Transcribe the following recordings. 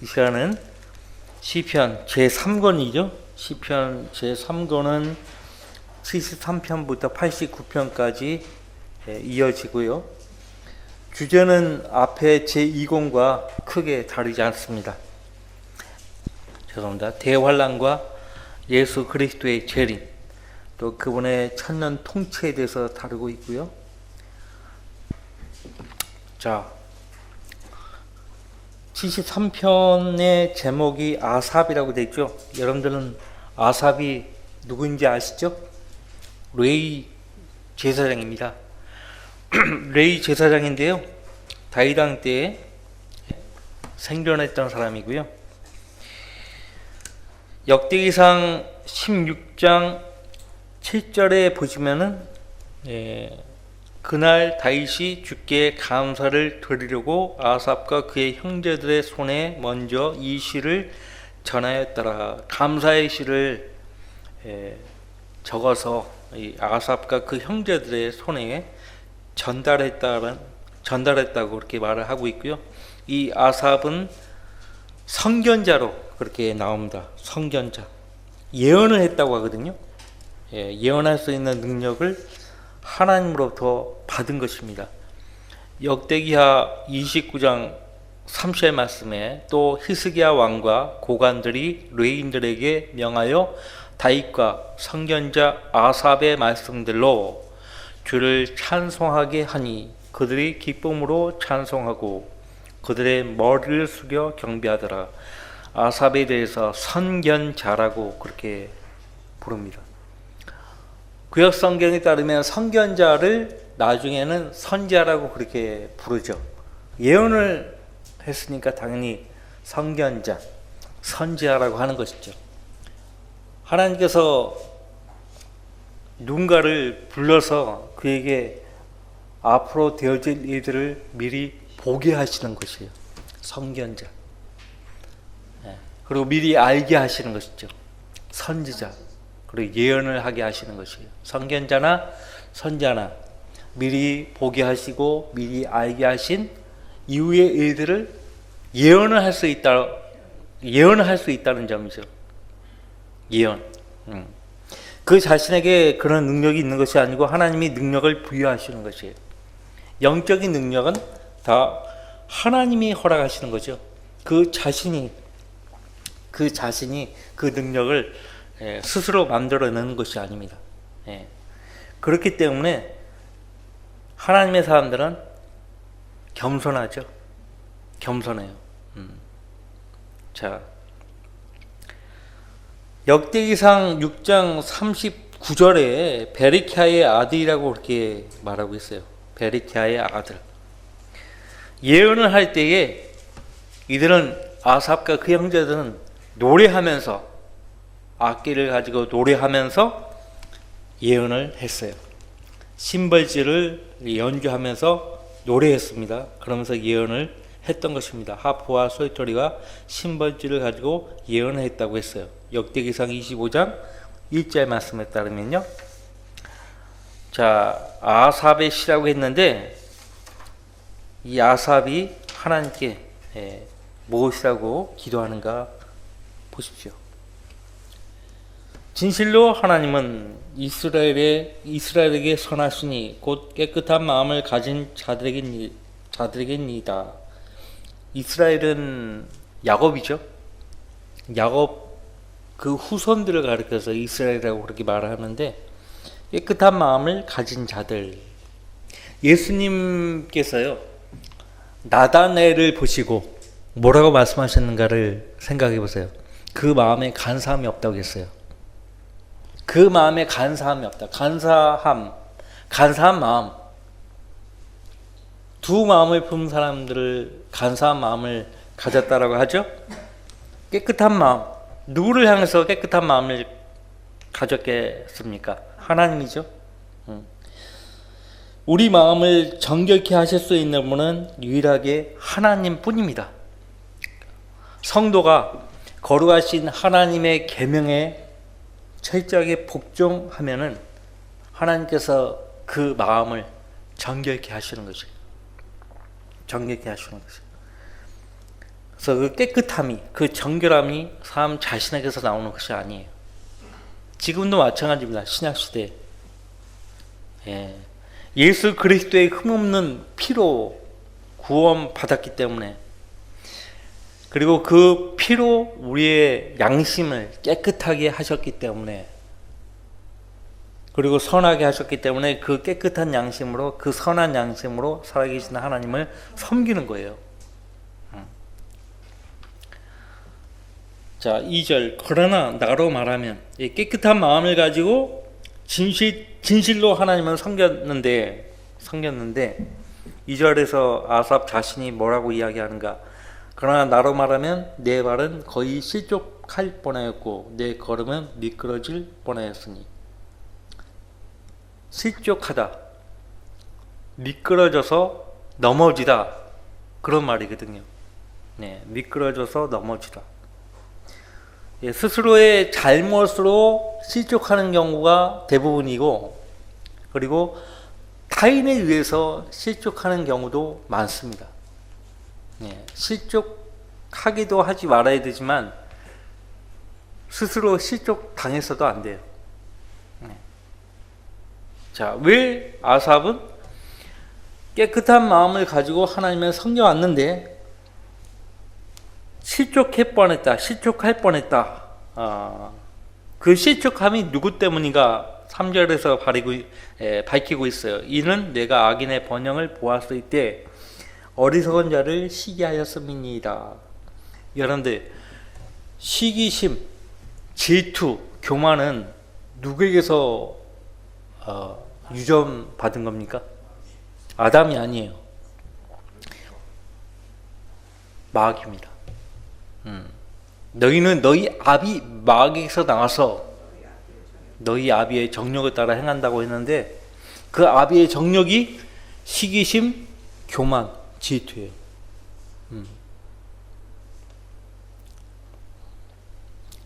이 시간은 시편 제3권이죠. 시편 제3권은 73편부터 89편까지 이어지고요. 주제는 앞에 제2권과 크게 다르지 않습니다. 죄송합니다. 대환란과 예수 그리스도의 재림, 또 그분의 천년 통치에 대해서 다루고 있고요. 자, 73편의 제목이 아삽이라고 되어 있죠. 여러분들은 아삽이 누구인지 아시죠? 레위 제사장입니다. 레위 제사장인데요, 다윗 왕 때에 생존했던 사람이고요. 역대기상 16장 7절에 보시면은 그날 다윗이 주께 감사를 드리려고 아삽과 그의 형제들의 손에 먼저 이 시를 전하였더라. 감사의 시를 적어서 이 아삽과 그 형제들의 손에 전달했다고 그렇게 말을 하고 있고요. 이 아삽은 선견자로 그렇게 나옵니다. 선견자, 예언을 했다고 하거든요. 예언할 수 있는 능력을 하나님으로부터 받은 것입니다. 역대기하 29장 3절 말씀에 또 히스기야 왕과 고관들이 레위인들에게 명하여 다윗과 선견자 아삽의 말씀들로 주를 찬송하게 하니 그들이 기쁨으로 찬송하고 그들의 머리를 숙여 경배하더라. 아삽에 대해서 선견자라고 그렇게 부릅니다. 구약 성경에 따르면 선견자를 나중에는 선지자라고 그렇게 부르죠. 예언을 했으니까 당연히 선견자, 선지자라고 하는 것이죠. 하나님께서 누군가를 불러서 그에게 앞으로 되어질 일들을 미리 보게 하시는 것이에요. 선견자. 그리고 미리 알게 하시는 것이죠. 선지자. 그리고 예언을 하게 하시는 것이에요. 선견자나 선자나 미리 보게 하시고 미리 알게 하신 이후의 일들을 예언을 할 수 있다는 점이죠. 예언. 그 자신에게 그런 능력이 있는 것이 아니고 하나님이 능력을 부여하시는 것이에요. 영적인 능력은 다 하나님이 허락하시는 거죠. 그 자신이 그 능력을 스스로 만들어내는 것이 아닙니다. 그렇기 때문에 하나님의 사람들은 겸손하죠. 겸손해요. 자, 역대기상 6장 39절에 베리캬의 아들이라고 그렇게 말하고 있어요. 베리캬의 아들. 예언을 할 때에 이들은 아삽과 그 형제들은 노래하면서 악기를 가지고 노래하면서 예언을 했어요. 심벌지를 연주하면서 노래했습니다. 그러면서 예언을 했던 것입니다. 하프와 소리토리와 심벌지를 가지고 예언을 했다고 했어요. 역대기상 25장 1절 말씀에 따르면요. 자, 아삽의 시라고 했는데 이 아삽이 하나님께 무엇이라고 기도하는가 보십시오. 진실로 하나님은 이스라엘에게 선하시니 곧 깨끗한 마음을 가진 자들에게니이다. 이스라엘은 야곱이죠. 야곱 그 후손들을 가리켜서 이스라엘이라고 그렇게 말을 하는데, 깨끗한 마음을 가진 자들. 예수님께서요, 나다나엘을 보시고 뭐라고 말씀하셨는가를 생각해 보세요. 그 마음에 간사함이 없다고 했어요. 그 마음에 간사함이 없다. 간사한 마음. 두 마음을 품은 사람들을 간사한 마음을 가졌다라고 하죠. 깨끗한 마음. 누구를 향해서 깨끗한 마음을 가졌겠습니까? 하나님이죠. 우리 마음을 정결케 하실 수 있는 분은 유일하게 하나님뿐입니다. 성도가 거룩하신 하나님의 계명에 철저하게 복종하면은 하나님께서 그 마음을 정결케 하시는 것이에요. 정결케 하시는 것이에요. 그래서 그 깨끗함이, 그 정결함이 사람 자신에게서 나오는 것이 아니에요. 지금도 마찬가지입니다. 신약시대. 예. 예수 그리스도의 흠없는 피로 구원 받았기 때문에, 그리고 그 피로 우리의 양심을 깨끗하게 하셨기 때문에, 그리고 선하게 하셨기 때문에 그 깨끗한 양심으로, 그 선한 양심으로 살아계신 하나님을 섬기는 거예요. 자, 2절. 그러나 나로 말하면, 이 깨끗한 마음을 가지고 진실로 하나님을 섬겼는데 2절에서 아삽 자신이 뭐라고 이야기하는가? 그러나 나로 말하면 내 발은 거의 실족할 뻔하였고 내 걸음은 미끄러질 뻔하였으니. 실족하다, 미끄러져서 넘어지다, 그런 말이거든요. 네, 미끄러져서 넘어지다. 예, 스스로의 잘못으로 실족하는 경우가 대부분이고, 그리고 타인에 의해서 실족하는 경우도 많습니다. 예, 실족하기도 하지 말아야 되지만 스스로 실족당해서도 안 돼요. 자, 왜 아삽은 깨끗한 마음을 가지고 하나님을 섬겨왔는데 실족할 뻔했다. 그 실족함이 누구 때문인가? 3절에서 밝히고 있어요. 이는 내가 악인의 번영을 보았을 때 어리석은 자를 시기하였음이니이다. 여러분들, 시기심, 질투, 교만은 누구에게서 유전받은 겁니까? 아담이 아니에요. 마귀입니다. 너희는 너희 아비 마귀에서 나와서 너희 아비의 정욕을 따라 행한다고 했는데, 그 아비의 정욕이 시기심, 교만, 질투예요.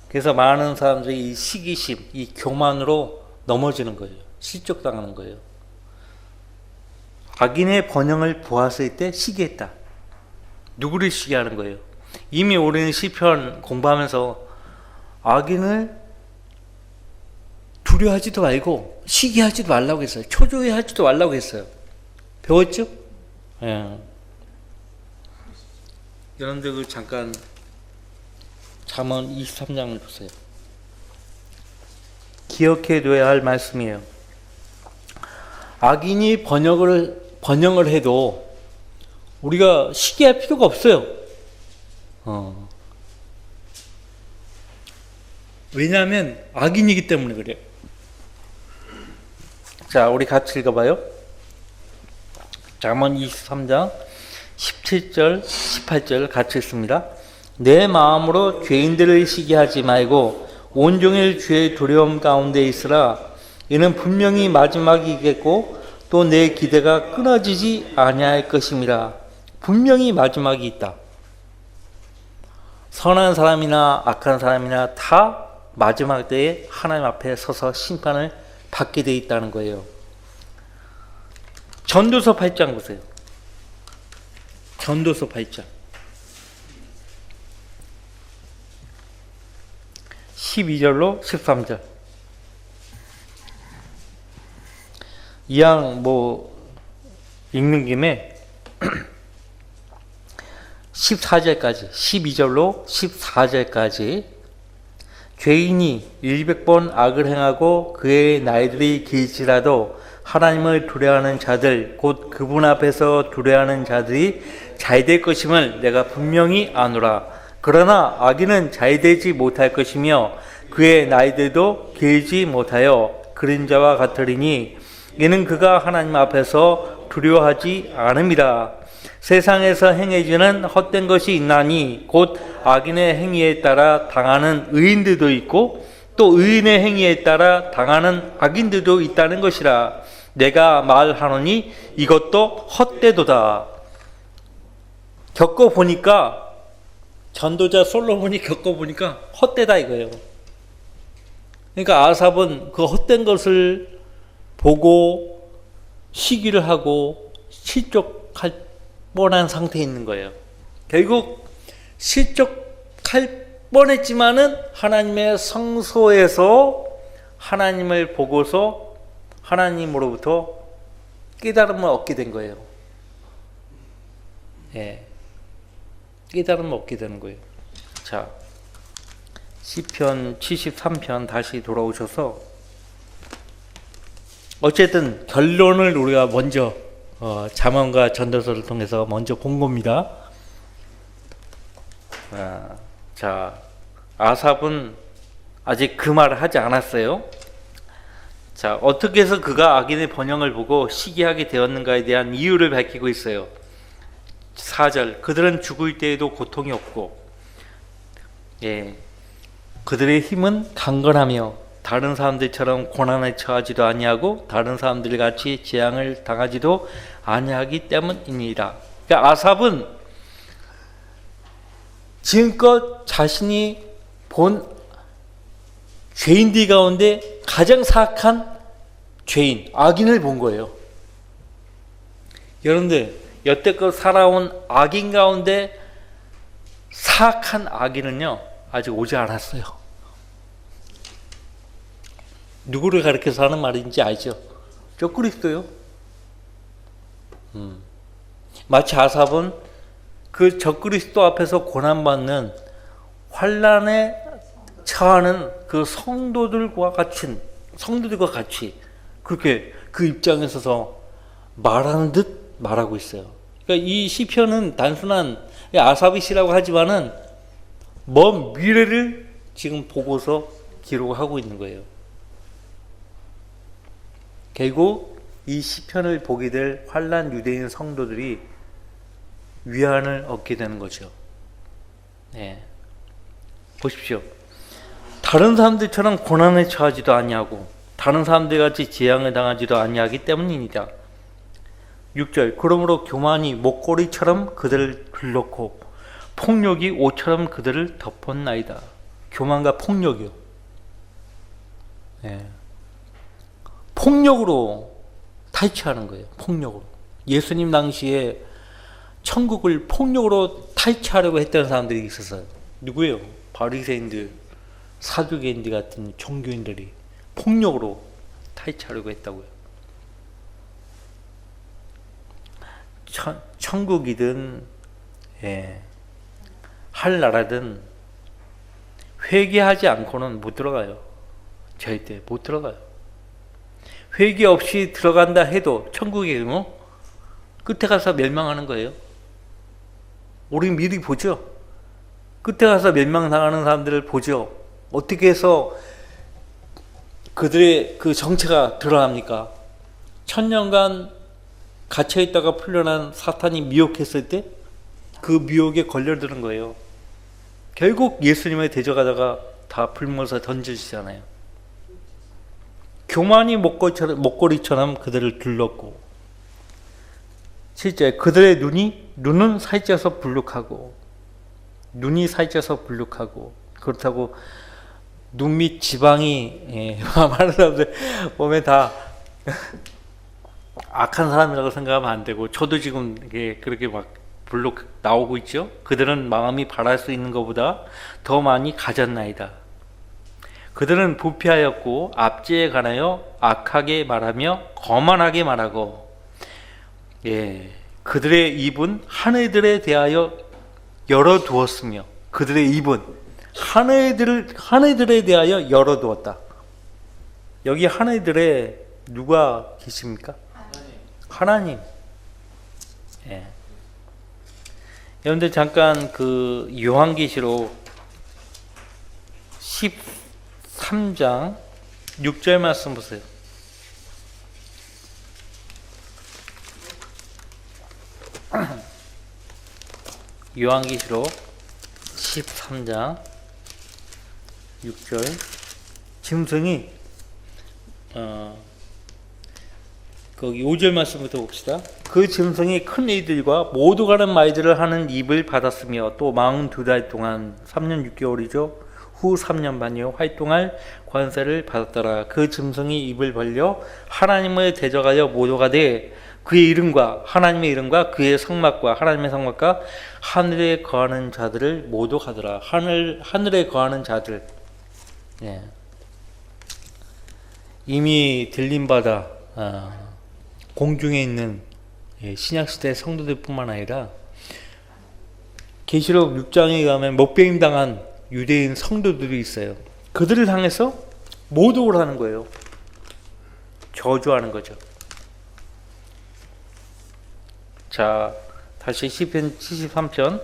그래서 많은 사람들이 이 시기심, 이 교만으로 넘어지는 거예요. 실족당하는 거예요. 악인의 번영을 보았을 때 시기했다. 누구를 시기하는 거예요? 이미 우리는 시편 공부하면서 악인을 두려워하지도 말고 시기하지도 말라고 했어요. 초조해하지도 말라고 했어요. 배웠죠? 예. 여러분들 잠깐 잠언 23장을 보세요. 기억해둬야 할 말씀이에요. 악인이 번영을 해도 우리가 시기할 필요가 없어요. 왜냐하면 악인이기 때문에 그래요. 자, 우리 같이 읽어봐요. 잠언 23장 17절 18절 같이 읽습니다. 내 마음으로 죄인들을 시기하지 말고 온종일 주의 두려움 가운데 있으라. 이는 분명히 마지막이겠고 또 내 기대가 끊어지지 아니할 것임이라. 분명히 마지막이 있다. 선한 사람이나 악한 사람이나 다 마지막 때에 하나님 앞에 서서 심판을 받게 돼 있다는 거예요. 전도서 8장 보세요. 전도서 8장 12절로 13절. 이왕 읽는 김에 14절까지, 12절로 14절까지. 죄인이 100번 악을 행하고 그의 나이들이 길지라도 하나님을 두려워하는 자들, 곧 그분 앞에서 두려워하는 자들이 잘될 것임을 내가 분명히 아노라. 그러나 악인은 잘되지 못할 것이며 그의 나이들도 길지 못하여 그림자와 같으리니 이는 그가 하나님 앞에서 두려워하지 않음이라. 세상에서 행해지는 헛된 것이 있나니 곧 악인의 행위에 따라 당하는 의인들도 있고 또 의인의 행위에 따라 당하는 악인들도 있다는 것이라. 내가 말하노니 이것도 헛되도다. 겪어보니까, 전도자 솔로몬이 겪어보니까 헛되다 이거예요. 그러니까 아삽은 그 헛된 것을 보고 시기를 하고 실족할 뻔한 상태에 있는 거예요. 결국 실족할 뻔했지만은 하나님의 성소에서 하나님을 보고서 하나님으로부터 깨달음을 얻게 된 거예요. 예, 깨달음을 얻게 되는 거예요. 자, 시편 73편 다시 돌아오셔서 어쨌든 결론을 우리가 먼저 잠언과 전도서를 통해서 먼저 본 겁니다. 자, 아삽은 아직 그 말을 하지 않았어요. 자, 어떻게 해서 그가 악인의 번영을 보고 시기하게 되었는가에 대한 이유를 밝히고 있어요. 4절, 그들은 죽을 때에도 고통이 없고, 예, 그들의 힘은 강건하며 다른 사람들처럼 고난에 처하지도 아니하고 다른 사람들 같이 재앙을 당하지도 아니하기 때문입니다. 그러니까 아삽은 지금껏 자신이 본 죄인들 가운데 가장 사악한 죄인, 악인을 본 거예요. 여러분들, 여태껏 살아온 악인 가운데 사악한 악인은요, 아직 오지 않았어요. 누구를 가리켜서 하는 말인지 알죠? 적그리스도요. 마치 아삽은 그 적그리스도 앞에서 고난받는 환난에 처하는 그 성도들과 같이 그렇게 그 입장에 서서 말하는 듯 말하고 있어요. 그러니까 이 시편은 단순한 아삽의 시라고 하지만은 먼 미래를 지금 보고서 기록하고 있는 거예요. 결국 이 시편을 보게 될 환난 유대인 성도들이 위안을 얻게 되는 거죠. 네. 보십시오. 다른 사람들처럼 고난에 처하지도 아니하고 다른 사람들같이 재앙을 당하지도 아니하기 때문입니다. 6절, 그러므로 교만이 목걸이처럼 그들을 둘렀고 폭력이 옷처럼 그들을 덮었나이다. 교만과 폭력이요. 네. 폭력으로 탈취하는 거예요. 폭력으로. 예수님 당시에 천국을 폭력으로 탈취하려고 했던 사람들이 있었어요. 누구예요? 바리새인들, 사두개인들 같은 종교인들이 폭력으로 탈취하려고 했다고요. 천국이든 할 나라든 회개하지 않고는 못 들어가요. 절대 못 들어가요. 회개 없이 들어간다 해도 천국에 끝에 가서 멸망하는 거예요. 우리 미리 보죠. 끝에 가서 멸망당하는 사람들을 보죠. 어떻게 해서 그들의 그 정체가 드러납니까? 1000년간 갇혀있다가 풀려난 사탄이 미혹했을 때 그 미혹에 걸려드는 거예요. 결국 예수님을 대적하다가 다 불면서 던져지잖아요. 교만이 목걸이처럼 그들을 둘렀고, 실제 그들의 눈은 살쪄서 불룩하고, 그렇다고 눈 밑 지방이 많은 사람들 보면 다 악한 사람이라고 생각하면 안 되고, 저도 지금 그렇게 막 불룩 나오고 있죠. 그들은 마음이 바랄 수 있는 것보다 더 많이 가졌나이다. 그들은 부패하였고 압제에 관하여 악하게 말하며 거만하게 말하고, 그들의 입은 하늘들에 대하여 열어두었으며, 그들의 입은 하늘들에 대하여 열어두었다. 여기 하늘들에 누가 계십니까? 하나님. 여러분들 잠깐 그 요한계시록 13장 6절 말씀 보세요. 요한계시록 13장 6절, 짐승이 거기 5절 말씀부터 봅시다. 그 짐승이 큰 이들과 모두 가는 말들을 하는 입을 받았으며 또 42달 동안 3년 6개월이죠. 후 3년 반이요 활동할 권세를 받았더라. 그 짐승이 입을 벌려 하나님을 대적하여 모독하되 그의 이름과 하나님의 이름과 그의 성막과 하나님의 성막과 하늘에 거하는 자들을 모두 가더라. 하늘에 거하는 자들. 예. 이미 들림받아 공중에 있는 신약시대 성도들뿐만 아니라 계시록 6장에 가면 못배임 당한 유대인 성도들이 있어요. 그들을 향해서 모독을 하는 거예요. 저주하는 거죠. 자, 다시 시편 73편.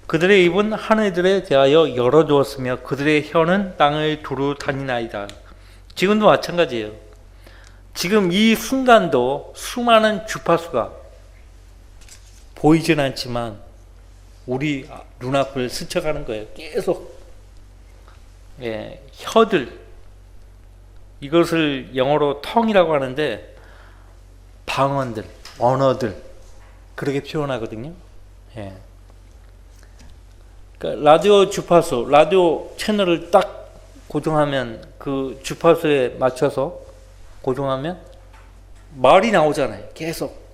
그들의 입은 하늘들에 대하여 열어두었으며 그들의 혀는 땅을 두루 다니나이다. 지금도 마찬가지예요. 지금 이 순간도 수많은 주파수가 보이진 않지만 우리 눈앞을 스쳐가는 거예요. 계속. 예, 혀들. 이것을 영어로 텅이라고 하는데 방언들, 언어들 그렇게 표현하거든요. 예. 그러니까 라디오 주파수, 라디오 채널을 딱 고정하면 그 주파수에 맞춰서 고정하면 말이 나오잖아요. 계속.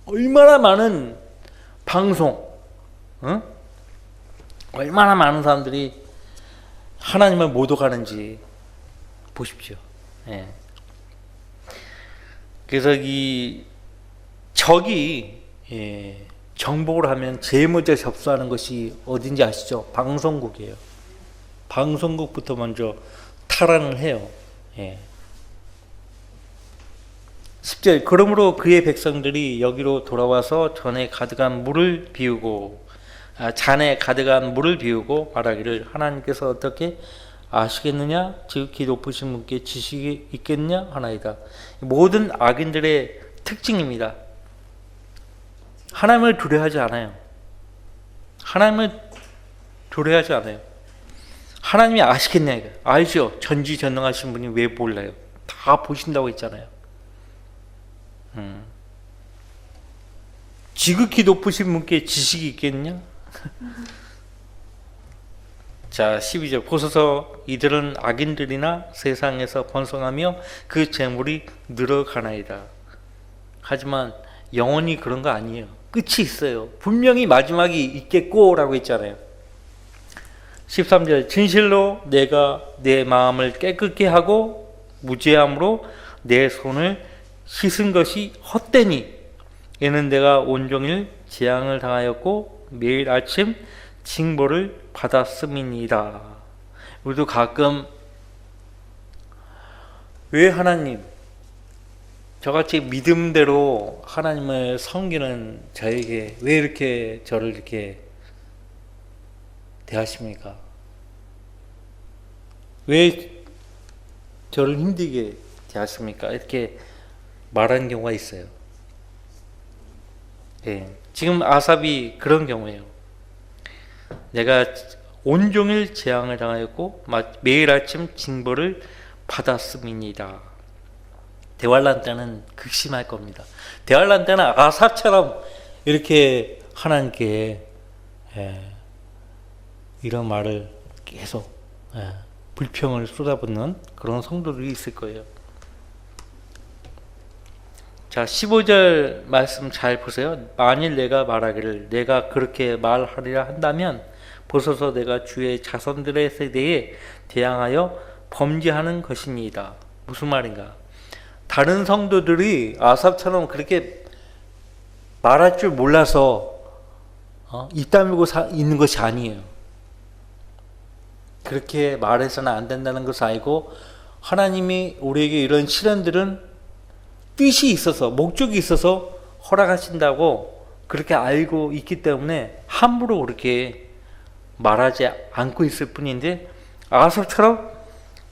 얼마나 많은 방송, 응? 얼마나 많은 사람들이 하나님을 모독하는지 보십시오. 예. 그래서 이 적이 정복을 하면 제일 먼저 접수하는 것이 어딘지 아시죠? 방송국이에요. 방송국부터 먼저 탈환을 해요. 예. 10절 그러므로 그의 백성들이 여기로 돌아와서 잔에 가득한 물을 비우고 말하기를 하나님께서 어떻게 아시겠느냐? 지극히 높으신 분께 지식이 있겠냐? 하나이다. 모든 악인들의 특징입니다. 하나님을 두려워하지 않아요. 하나님을 두려워하지 않아요. 하나님이 아시겠냐? 이거. 알죠? 전지전능하신 분이 왜 몰라요? 다 보신다고 했잖아요. 지극히 높으신 분께 지식이 있겠냐? 자, 12절 보소서 이들은 악인들이나 세상에서 번성하며 그 재물이 늘어가나이다. 하지만 영원히 그런 거 아니에요. 끝이 있어요. 분명히 마지막이 있겠고 라고 했잖아요. 13절 진실로 내가 내 마음을 깨끗게 하고 무죄함으로 내 손을 씻은 것이 헛되니 이는 내가 온종일 재앙을 당하였고 매일 아침 징벌을 받았음이니이다. 우리도 가끔 왜 하나님 저같이 믿음대로 하나님을 섬기는 저에게 왜 이렇게 저를 이렇게 대하십니까? 왜 저를 힘들게 대하십니까? 이렇게 말하는 경우가 있어요. 예, 지금 아삽이 그런 경우예요. 내가 온종일 재앙을 당하였고 매일 아침 징벌을 받았음이니이다. 대환란 때는 극심할 겁니다. 대환란 때는 아삽처럼 이렇게 하나님께 이런 말을 계속 불평을 쏟아붓는 그런 성도들이 있을 거예요. 자, 15절 말씀 잘 보세요. 만일 내가 말하기를 내가 그렇게 말하리라 한다면 보소서 내가 주의 자손들의 세대에 대항하여 범죄하는 것입니다. 무슨 말인가? 다른 성도들이 아삽처럼 그렇게 말할 줄 몰라서 입 다물고 있는 것이 아니에요. 그렇게 말해서는 안 된다는 것을 알고 하나님이 우리에게 이런 시련들은 뜻이 있어서 목적이 있어서 허락하신다고 그렇게 알고 있기 때문에 함부로 그렇게 말하지 않고 있을 뿐인데 아삽처럼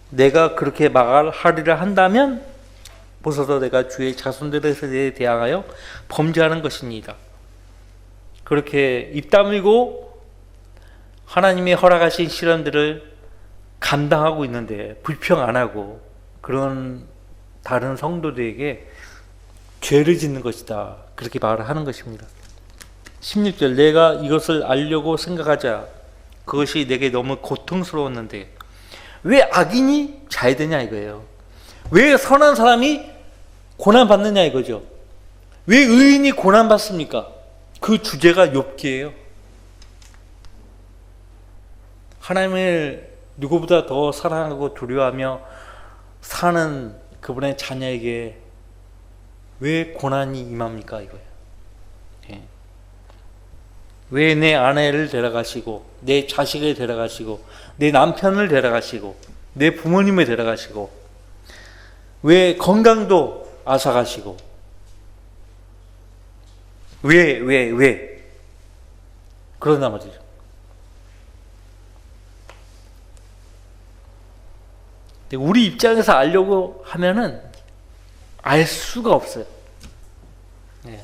내가 그렇게 말하리라 한다면 보소서 내가 주의 자손들의 세대에 대항하여 범죄하는 것입니다. 그렇게 입 다물고 하나님이 허락하신 시련들을 감당하고 있는데 불평 안 하고 그런 다른 성도들에게 죄를 짓는 것이다. 그렇게 말을 하는 것입니다. 16절 내가 이것을 알려고 생각하자 그것이 내게 너무 고통스러웠는데 왜 악인이 잘 되냐 이거예요. 왜 선한 사람이 고난받느냐 이거죠. 왜 의인이 고난받습니까? 그 주제가 욥기예요. 하나님을 누구보다 더 사랑하고 두려워하며 사는 그분의 자녀에게 왜 고난이 임합니까? 이거예요. 예. 왜 내 아내를 데려가시고 내 자식을 데려가시고 내 남편을 데려가시고 내 부모님을 데려가시고 왜 건강도 앗아가시고 왜 그런단 말이죠. 근데 우리 입장에서 알려고 하면은 알 수가 없어요. 네.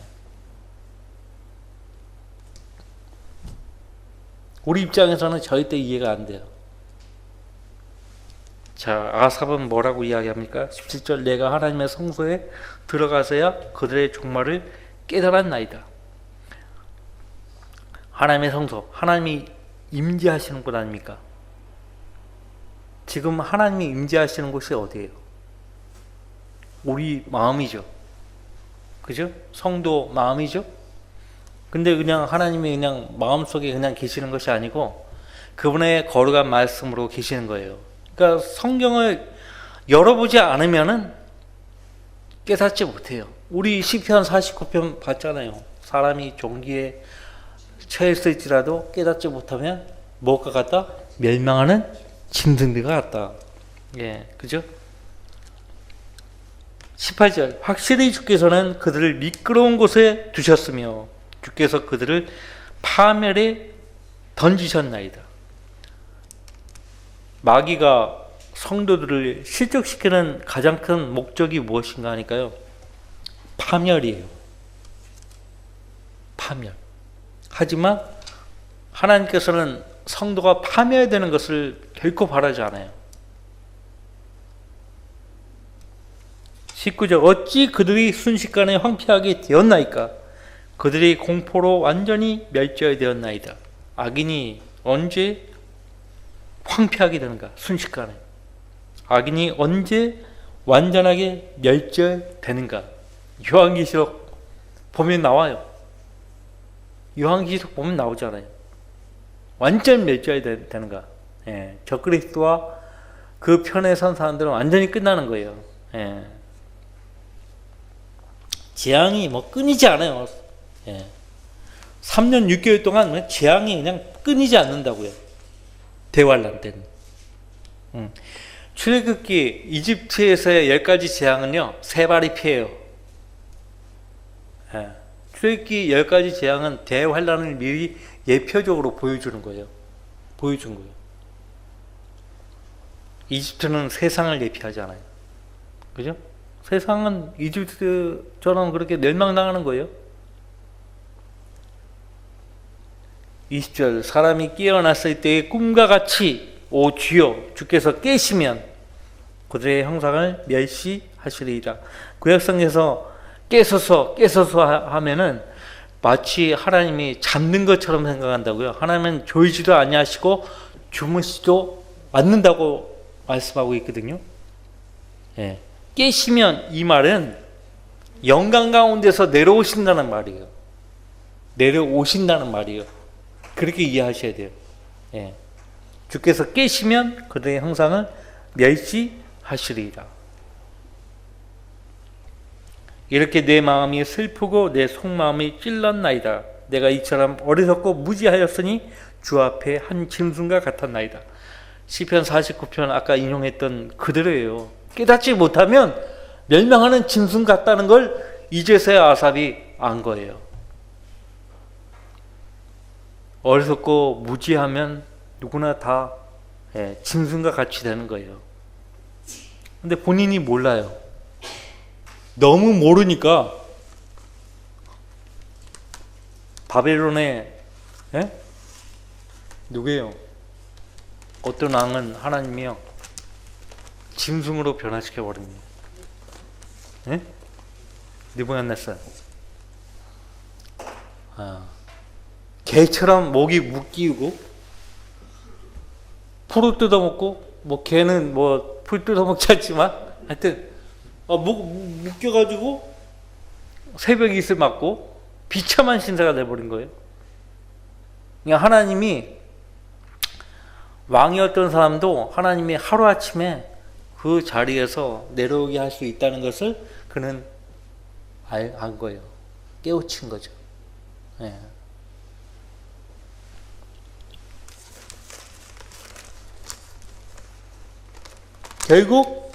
우리 입장에서는 절대 이해가 안 돼요. 자, 아삽은 뭐라고 이야기합니까? 17절, 내가 하나님의 성소에 들어가서야 그들의 종말을 깨달았나이다. 하나님의 성소, 하나님이 임재하시는 곳 아닙니까? 지금 하나님이 임재하시는 곳이 어디예요? 우리 마음이죠. 그죠? 성도 마음이죠? 근데 그냥 하나님이 그냥 마음속에 그냥 계시는 것이 아니고 그분의 거룩한 말씀으로 계시는 거예요. 그러니까 성경을 열어보지 않으면은 깨닫지 못해요. 우리 시편 49편 봤잖아요. 사람이 종기에 처했을지라도 깨닫지 못하면 무엇과 같다? 멸망하는 짐승들과 같다. 예, 그죠? 18절, 확실히 주께서는 그들을 미끄러운 곳에 두셨으며 주께서 그들을 파멸에 던지셨나이다. 마귀가 성도들을 실족시키는 가장 큰 목적이 무엇인가 하니까요, 파멸이에요. 파멸. 하지만 하나님께서는 성도가 파멸되는 것을 결코 바라지 않아요. 19절, 어찌 그들이 순식간에 황폐하게 되었나이까? 그들이 공포로 완전히 멸절되었나이다. 악인이 언제 황폐하게 되는가? 순식간에. 악인이 언제 완전하게 멸절되는가? 요한계시록 보면 나와요. 요한계시록 보면 나오잖아요. 완전 멸절되는가? 예, 적그리스도와 그 편에 선 사람들은 완전히 끝나는 거예요. 예. 재앙이 뭐 끊이지 않아요. 예. 3년 6개월 동안 재앙이 그냥 끊이지 않는다고요. 대환란 때는. 출애굽기 이집트에서의 10가지 재앙은요, 3발이 피해요. 예. 출애굽기 10가지 재앙은 대환란을 미리 예표적으로 보여주는 거예요. 보여준 거예요. 이집트는 세상을 예피하잖아요. 그죠? 세상은 이집트처럼 그렇게 멸망당하는 거예요. 20절, 사람이 깨어났을 때의 꿈과 같이 오 주여 주께서 깨시면 그들의 형상을 멸시하시리이다. 구약성에서 깨서서 하면은 마치 하나님이 잠든 것처럼 생각한다고요. 하나님은 졸지도 아니하시고 주무시도 않는다고 말씀하고 있거든요. 예. 깨시면 이 말은 영광 가운데서 내려오신다는 말이에요. 내려오신다는 말이에요. 그렇게 이해하셔야 돼요. 예. 주께서 깨시면 그들의 형상을 멸시하시리이다. 이렇게 내 마음이 슬프고 내 속마음이 찔렀나이다. 내가 이처럼 어리석고 무지하였으니 주 앞에 한 짐승과 같았나이다. 시편 49편 아까 인용했던 그대로예요. 깨닫지 못하면 멸망하는 짐승 같다는 걸 이제서야 아삽이 안 거예요. 어리석고 무지하면 누구나 다 짐승과 같이 되는 거예요. 근데 본인이 몰라요. 너무 모르니까 바벨론에 누구예요? 어떤 왕은 하나님이요 짐승으로 변화시켜 버립니다. 느부갓네살. 개처럼 목이 묶이고 풀을 뜯어먹고, 뭐 개는 뭐 풀 뜯어먹지 않지만 하여튼 묶여가지고 새벽 이슬 맞고 비참한 신세가 돼버린 거예요. 그러니까 하나님이 왕이었던 사람도 하나님이 하루아침에 그 자리에서 내려오게 할 수 있다는 것을 그는 안 거예요. 깨우친 거죠. 예. 결국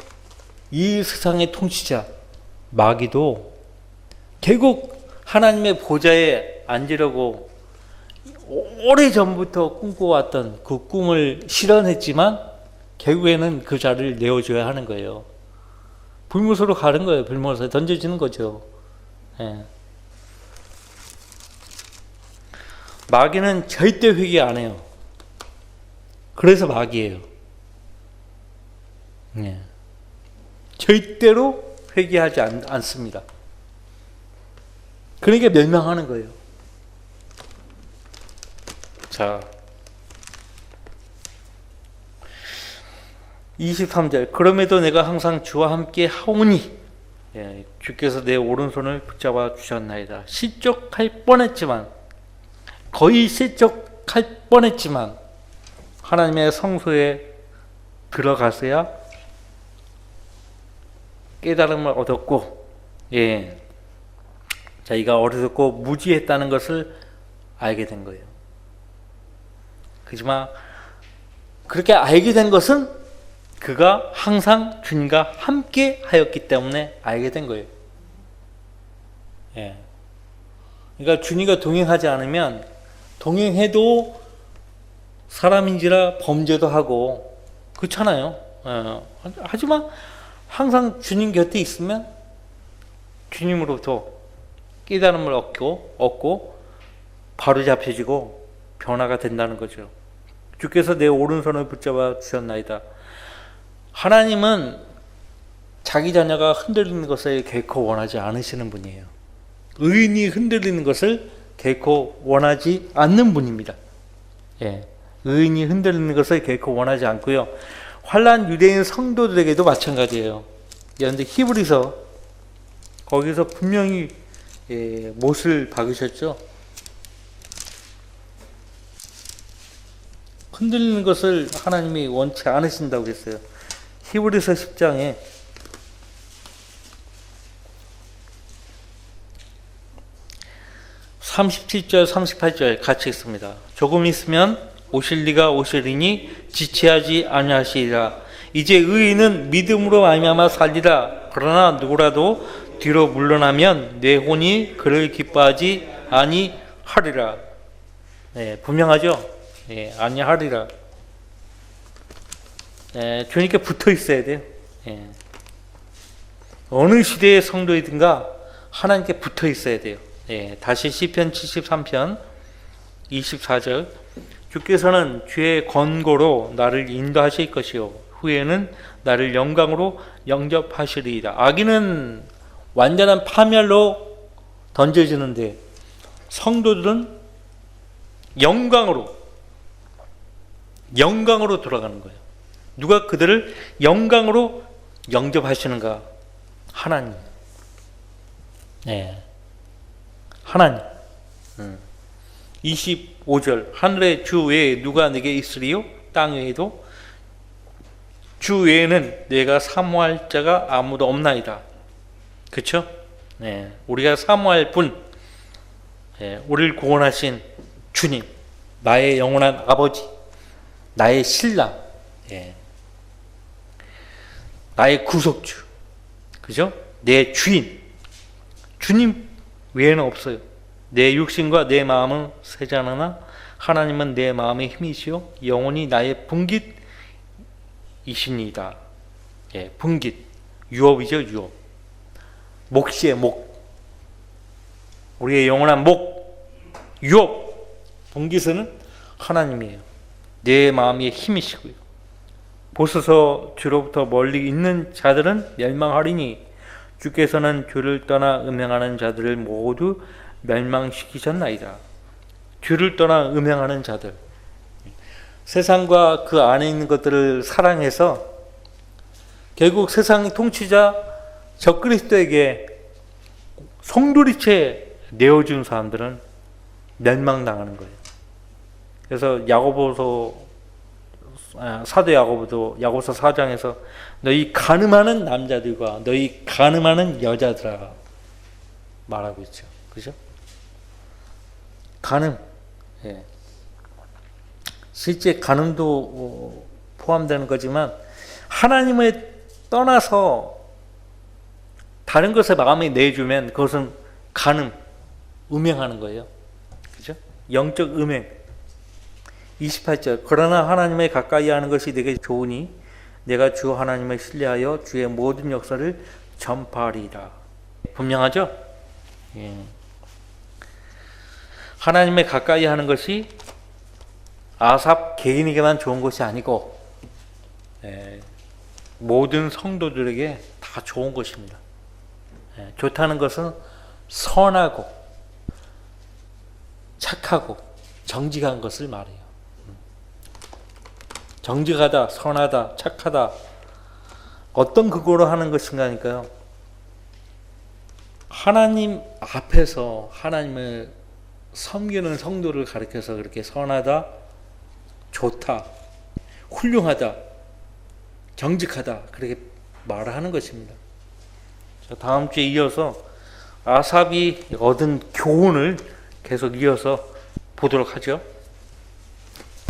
이 세상의 통치자 마귀도 결국 하나님의 보좌에 앉으려고 오래전부터 꿈꿔왔던 그 꿈을 실현했지만 결국에는 그 자리를 내어줘야 하는 거예요. 불못으로 가는 거예요. 불못에 던져지는 거죠. 예. 마귀는 절대 회개 안 해요. 그래서 마귀예요. 예. 절대로 회개하지 않습니다. 그러니까 멸망하는 거예요. 자, 23절. 그럼에도 내가 항상 주와 함께 하오니, 예, 주께서 내 오른손을 붙잡아 주셨나이다. 실족할 뻔했지만, 거의 실족할 뻔했지만 하나님의 성소에 들어가서야 깨달음을 얻었고, 예, 자기가 어리석고 무지했다는 것을 알게 된 거예요. 그렇지만 그렇게 알게 된 것은 그가 항상 주님과 함께 하였기 때문에 알게 된 거예요. 예. 그러니까 주님과 동행하지 않으면, 동행해도 사람인지라 범죄도 하고 그렇잖아요. 하지만 항상 주님 곁에 있으면 주님으로부터 깨달음을 얻고 바로 잡혀지고 변화가 된다는 거죠. 주께서 내 오른손을 붙잡아 주셨나이다. 하나님은 자기 자녀가 흔들리는 것을 결코 원하지 않으시는 분이에요. 의인이 흔들리는 것을 결코 원하지 않는 분입니다. 예, 의인이 흔들리는 것을 결코 원하지 않고요. 환난 유대인 성도들에게도 마찬가지예요. 그런데 히브리서 거기서 분명히 못을 박으셨죠. 흔들리는 것을 하나님이 원치 않으신다고 했어요. 히브리서 10장에 37절 38절 같이 있습니다. 조금 있으면 오실 이가 오시리니 지체하지 아니하시리라. 이제 의인은 믿음으로 말미암아 살리라. 그러나 누구라도 뒤로 물러나면 내 혼이 그를 기뻐하지 아니하리라. 네, 분명하죠? 네, 아니하리라. 네, 주님께 붙어 있어야 돼요. 네. 어느 시대의 성도이든가 하나님께 붙어 있어야 돼요. 네, 다시 시편 73편 24절. 주께서는 주의 권고로 나를 인도하실 것이요 후에는 나를 영광으로 영접하시리이다. 악인은 완전한 파멸로 던져지는데 성도들은 영광으로 돌아가는 거예요. 누가 그들을 영광으로 영접하시는가? 하나님. 네, 하나님. 25절. 하늘의 주 외에 누가 내게 있으리요? 땅 외에도 주 외에는 내가 사모할 자가 아무도 없나이다. 그렇죠? 네, 우리가 사모할 분, 네, 우리를 구원하신 주님, 나의 영원한 아버지, 나의 신랑, 네, 나의 구속주, 그죠? 내 주인, 주님 외에는 없어요. 내 육신과 내 마음은 세자나나 하나님은 내 마음의 힘이시요 영원히 나의 분깃이십니다. 예, 분깃, 유업이죠, 유업. 몫이에요, 목. 우리의 영원한 목, 유업, 분깃은 하나님이에요. 내 마음의 힘이시고요. 보소서 주로부터 멀리 있는 자들은 멸망하리니 주께서는 주를 떠나 음행하는 자들을 모두 멸망시키셨나이다. 주를 떠나 음행하는 자들, 세상과 그 안에 있는 것들을 사랑해서 결국 세상 통치자 적그리스도에게 송두리째 내어준 사람들은 멸망당하는 거예요. 그래서 사도 야고보서 4장에서 너희 가늠하는 남자들과 너희 가늠하는 여자들아 말하고 있죠. 그죠? 간음. 예. 실제 간음도 포함되는 거지만 하나님을 떠나서 다른 것에 마음이 내주면 그것은 간음, 음행하는 거예요. 그죠? 영적 음행. 28절 그러나 하나님을 가까이 하는 것이 내게 좋으니 내가 주 하나님을 신뢰하여 주의 모든 역사를 전파하리라. 분명하죠? 예. 하나님을 가까이 하는 것이 아삽 개인에게만 좋은 것이 아니고 모든 성도들에게 다 좋은 것입니다. 좋다는 것은 선하고 착하고 정직한 것을 말해요. 정직하다, 선하다, 착하다 어떤 그거로 하는 것인가니까요. 하나님 앞에서 하나님을 섬기는 성도를 가리켜서 그렇게 선하다, 좋다, 훌륭하다, 정직하다 그렇게 말하는 것입니다. 다음 주에 이어서 아삽이 얻은 교훈을 계속 이어서 보도록 하죠.